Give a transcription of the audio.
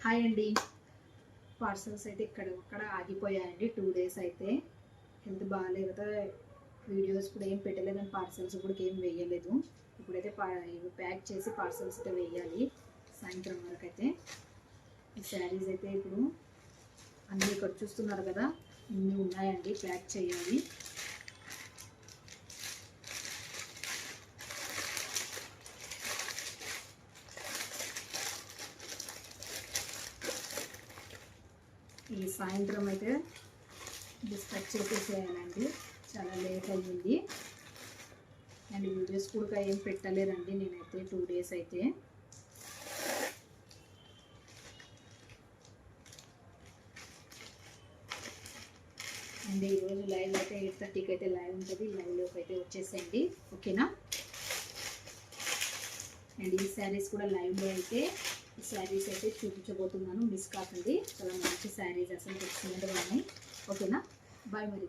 Hi అండి. Parcels అయితే ఇక్కడ ఆగిపోయాయండి. 2 డేస్ అయితే హెల్త్ బాగాలేదు కదా, వీడియోస్ కూడా ఏం పెట్టలేదని పార్సల్స్ కూడా ఏం వేయలేదు. ఇప్పుడైతే ఇవి ప్యాక్ చేసి పార్సల్స్ అయితే వేయాలి సాయంత్రం వరకు. అయితే ఈ శారీస్ అయితే ఇప్పుడు అన్నీ ఇక్కడ చూస్తున్నారు కదా, ఇన్ని ఉన్నాయండి, ప్యాక్ చేయాలి. ఈ సాయంత్రం అయితే డిస్పాచ్ చేసేసేయాలండి. చాలా లేట్ అయ్యింది అండ్ వీడియోస్ కూడా ఏం పెట్టలేదండి నేనైతే 2 డేస్ అయితే. అండ్ ఈరోజు లైవ్ అయితే 8:30కి అయితే లైవ్ ఉంటుంది. లైవ్లోకి అయితే వచ్చేసేయండి, ఓకేనా. అండ్ ఈ శారీస్ కూడా లైవ్లో అయితే ఈ శారీస్ అయితే చూపించబోతున్నాను, మిస్ కాకండి. చాలా మంచి శారీస్ అసలు ఎక్సలెంట్గా ఉన్నాయి, ఓకేనా. బాయ్ మరి.